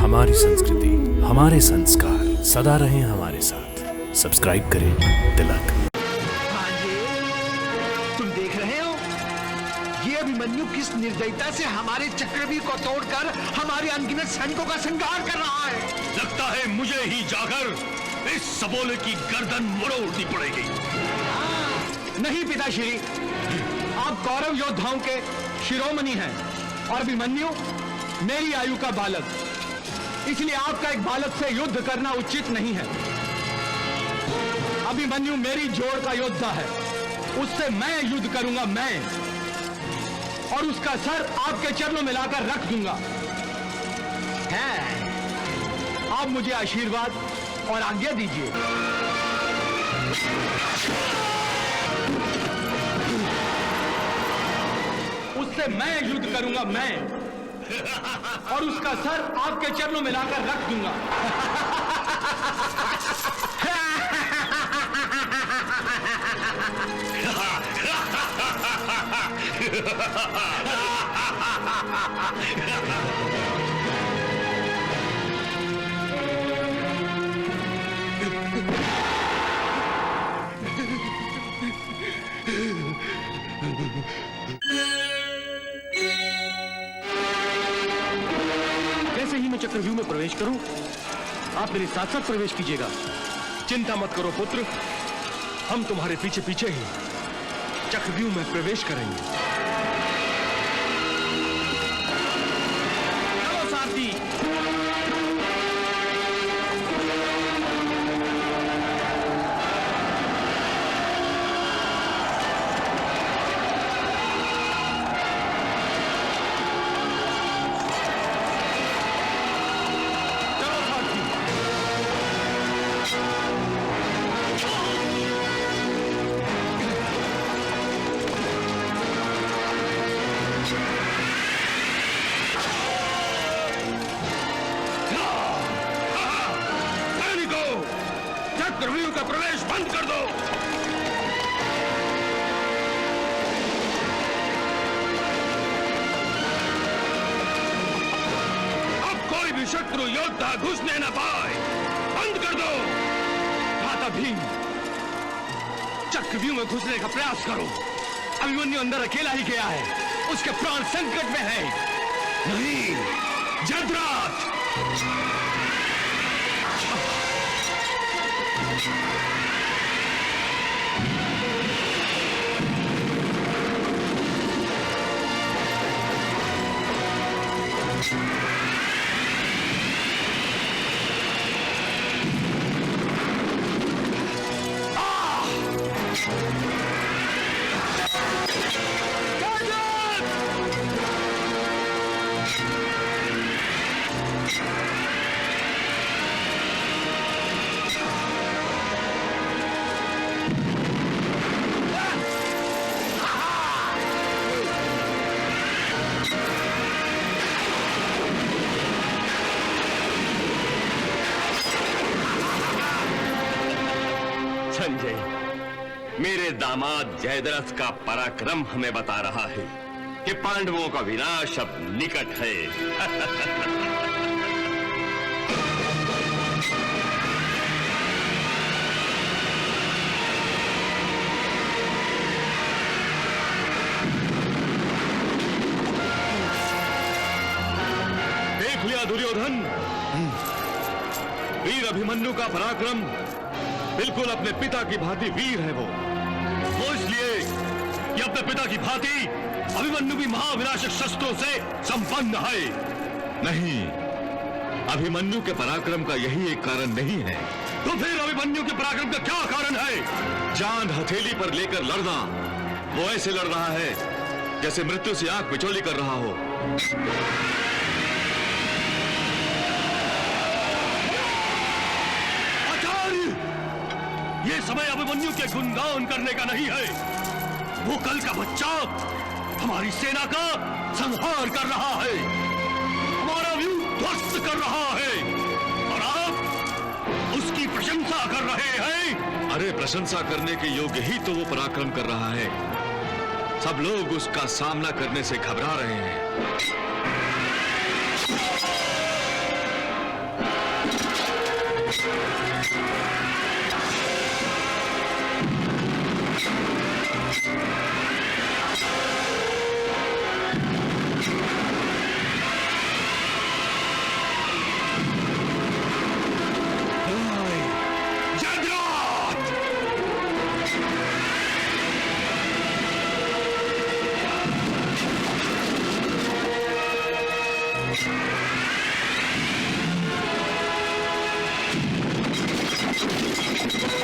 हमारी संस्कृति, हमारे संस्कार सदा रहें हमारे साथ। सब्सक्राइब करें तिलक। हाँ जी, तुम देख रहे हो ये अभिमन्यु किस निर्दयता से हमारे चक्रव्यूह को तोड़कर हमारे अनगिनत सैनिकों का संहार कर रहा है। लगता है मुझे ही जाकर इस सबोले की गर्दन मरोड़नी पड़ेगी। नहीं पिताश्री, आप कौरव योद्धाओं के शिरोमणि हैं और अभिमन्यु मेरी आयु का बालक, इसलिए आपका एक बालक से युद्ध करना उचित नहीं है। अभिमन्यु मेरी जोड़ का योद्धा है, उससे मैं युद्ध करूंगा, मैं, और उसका सर आपके चरणों में लाकर रख दूंगा। है, आप मुझे आशीर्वाद और आज्ञा दीजिए। उससे मैं युद्ध करूंगा, मैं, और उसका सर आपके चरणों में लाकर रख दूंगा। जैसे ही मैं चक्रव्यूह में प्रवेश करूं, आप मेरे साथ साथ प्रवेश कीजिएगा। चिंता मत करो पुत्र, हम तुम्हारे पीछे पीछे ही चक्रव्यूह में प्रवेश करेंगे। चलो साथी। चक्रव्यूह का प्रवेश बंद कर दो। अब कोई भी शत्रु योद्धा घुसने न पाए, बंद कर दो। भ्राता भीम, चक्रव्यूह में घुसने का प्रयास करो। अभिमन्यु अंदर अकेला ही गया है, उसके प्राण संकट में है। नहीं, जयद्रथ, संजय, मेरे दामाद जयद्रथ का पराक्रम हमें बता रहा है कि पांडवों का विनाश अब निकट है। देख लिया दुर्योधन, वीर अभिमन्यु का पराक्रम बिल्कुल अपने पिता की भांति वीर है। वो इसलिए कि अपने पिता की भांति अभिमन्यु भी महाविनाशक शस्त्रों से संपन्न है। नहीं, अभिमन्यु के पराक्रम का यही एक कारण नहीं है। तो फिर अभिमन्यु के पराक्रम का क्या कारण है? जान हथेली पर लेकर लड़ना, वो ऐसे लड़ रहा है जैसे मृत्यु से आंख बिचौली कर रहा हो। ये समय अभिमन्यु के गुणगान करने का नहीं है। वो कल का बच्चा हमारी सेना का संहार कर रहा है, हमारा व्यूह ध्वस्त कर रहा है, और आप उसकी प्रशंसा कर रहे हैं। अरे प्रशंसा करने के योग्य ही तो वो पराक्रम कर रहा है। सब लोग उसका सामना करने से घबरा रहे हैं।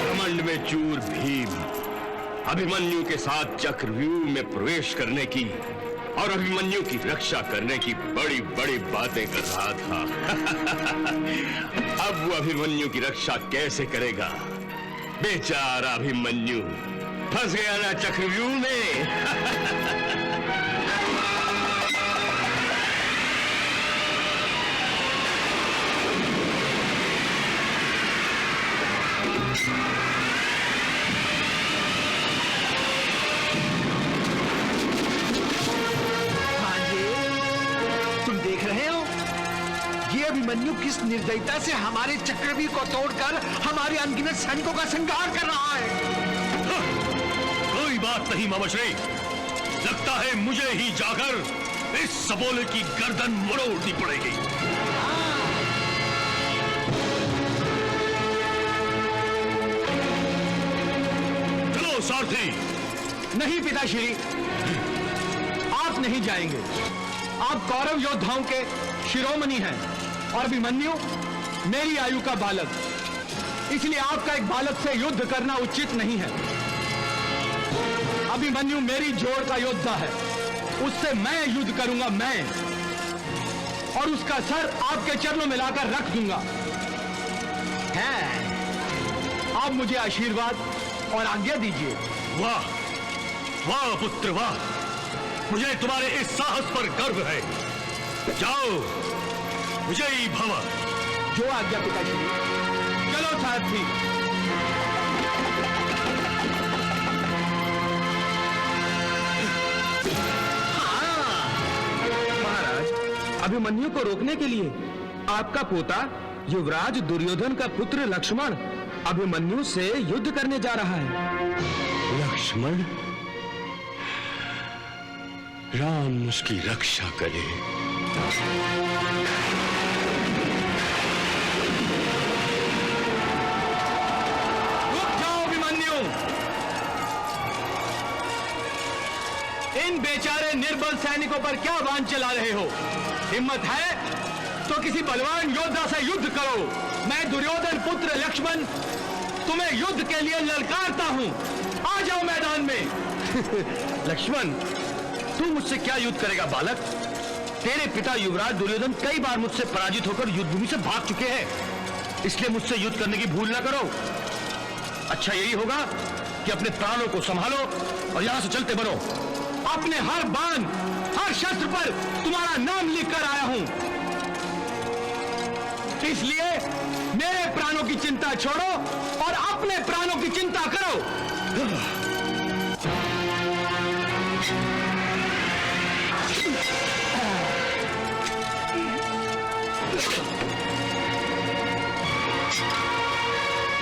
घमंड में चूर भीम अभिमन्यु के साथ चक्रव्यूह में प्रवेश करने की और अभिमन्यु की रक्षा करने की बड़ी बड़ी बातें कर रहा था। अब वो अभिमन्यु की रक्षा कैसे करेगा? बेचारा अभिमन्यु फंस गया ना चक्रव्यूह में। अभिमन्यु किस निर्दयता से हमारे चक्रव्यूह को तोड़कर हमारे अनगिनत सैनिकों का संहार कर रहा है। कोई बात नहीं मामाश्री, लगता है मुझे ही जाकर इस सबोले की गर्दन मरोड़नी पड़ेगी। चलो सारथी। नहीं पिताश्री, आप नहीं जाएंगे। आप कौरव योद्धाओं के शिरोमणि हैं और अभिमन्यु मेरी आयु का बालक, इसलिए आपका एक बालक से युद्ध करना उचित नहीं है। अभिमन्यु मेरी जोड़ का योद्धा है, उससे मैं युद्ध करूंगा, मैं, और उसका सर आपके चरणों में लाकर रख दूंगा। है, आप मुझे आशीर्वाद और आज्ञा दीजिए। वाह वाह पुत्र वाह, मुझे तुम्हारे इस साहस पर गर्व है। जाओ विजयी भव। जो आज्ञा पिताश्री। चलो सारथी। महाराज, अभिमन्यु को रोकने के लिए आपका पोता युवराज दुर्योधन का पुत्र लक्ष्मण अभिमन्यु से युद्ध करने जा रहा है। लक्ष्मण, राम उसकी रक्षा करे। इन बेचारे निर्बल सैनिकों पर क्या बाण चला रहे हो? हिम्मत है तो किसी बलवान योद्धा से युद्ध करो। मैं दुर्योधन पुत्र लक्ष्मण तुम्हें युद्ध के लिए ललकारता हूं। आ जाओ मैदान में। लक्ष्मण, तू मुझसे क्या युद्ध करेगा बालक? तेरे पिता युवराज दुर्योधन कई बार मुझसे पराजित होकर युद्धभूमि से भाग चुके हैं, इसलिए मुझसे युद्ध करने की भूल ना करो। अच्छा यही होगा कि अपने प्राणों को संभालो और यहां से चलते बनो। अपने हर बाण, हर शस्त्र पर तुम्हारा नाम लिखकर आया हूं, इसलिए मेरे प्राणों की चिंता छोड़ो और अपने प्राणों की चिंता करो।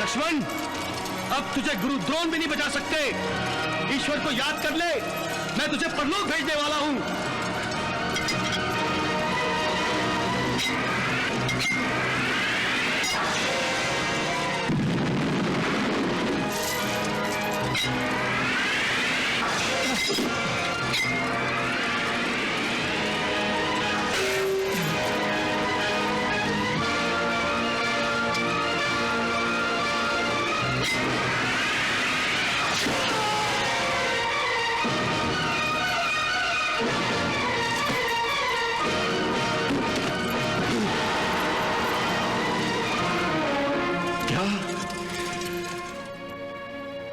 लक्ष्मण, अब तुझे गुरु द्रोण भी नहीं बचा सकते। ईश्वर को याद कर ले, मैं तुझे परलोक भेजने वाला हूं।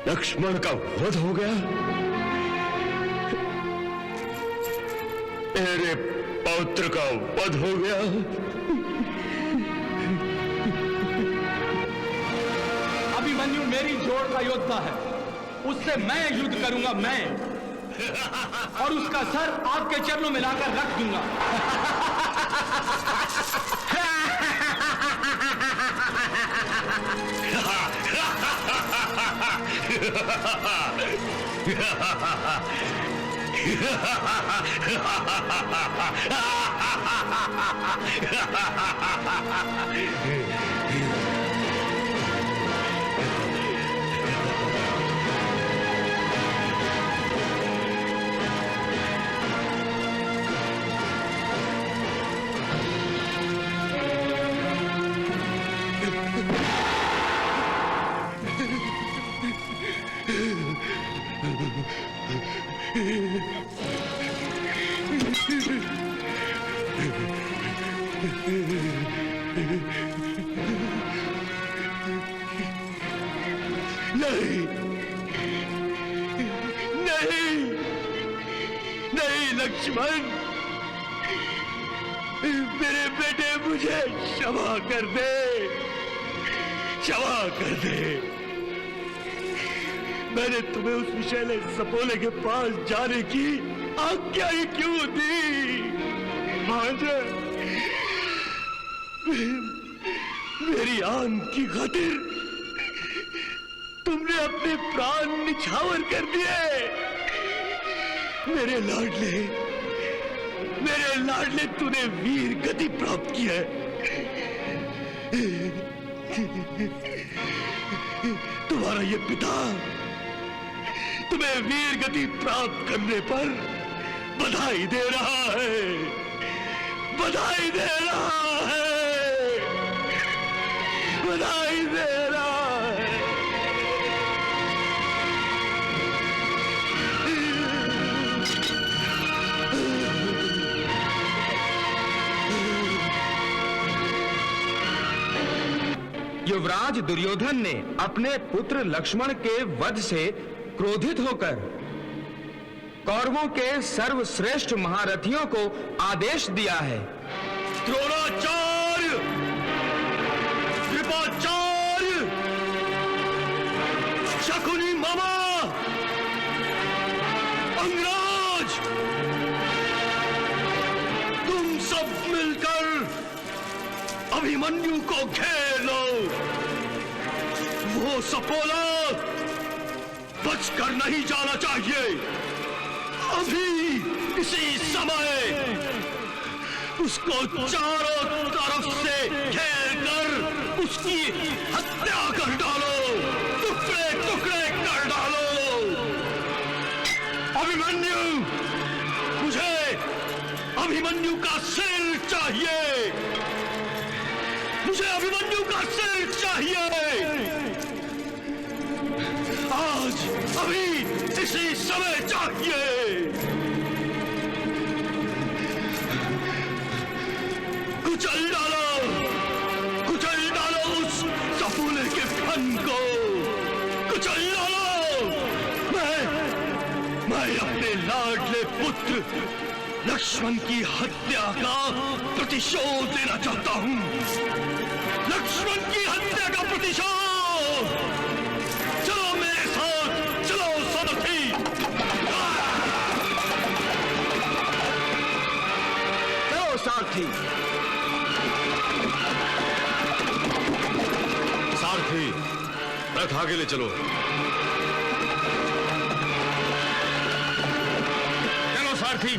लक्ष्मण का वध हो गया? मेरे पौत्र का वध हो गया? अभिमन्यु मेरी जोड़ का योद्धा है, उससे मैं युद्ध करूंगा, मैं, और उसका सर आपके चरणों में लाकर रख दूंगा। नहीं, नहीं, नहीं लक्ष्मण, मेरे बेटे मुझे क्षमा कर दे, क्षमा कर दे। मैंने तुम्हें उस विषैले सपोले के पास जाने की आज्ञा ही क्यों दी? भांजा, मेरी आन की खातिर तुमने अपने प्राण निछावर कर दिए। मेरे लाडले तूने वीर गति प्राप्त की है। तुम्हारा ये पिता तुम्हें वीर गति प्राप्त करने पर बधाई दे रहा है, बधाई दे रहा है, बधाई दे रहा है। युवराज दुर्योधन ने अपने पुत्र लक्ष्मण के वध से क्रोधित होकर कौरवों के सर्वश्रेष्ठ महारथियों को आदेश दिया है। द्रोणाचार्य, कृपाचार्य, शकुनी मामा, अंगराज, तुम सब मिलकर अभिमन्यु को घेर लो। वो सपोला बचकर नहीं जाना चाहिए। अभी इसी समय उसको चारों तरफ से घेर कर उसकी हत्या कर डालो, टुकड़े टुकड़े कर डालो। अभिमन्यु, मुझे अभिमन्यु का सिर चाहिए, मुझे अभिमन्यु का सिर चाहिए। आज, अभी, इसी समय चाहिए। कुचल डालो उस सपूले के फन को, कुचल डालो। मैं अपने लाडले पुत्र लक्ष्मण की हत्या का प्रतिशोध लेना चाहता हूं। लक्ष्मण की हत्या का प्रतिशोध। चलो मेरे साथ, चलो सारथी। चलो सारथी। सारथी, रथ आगे ले चलो। चलो सारथी।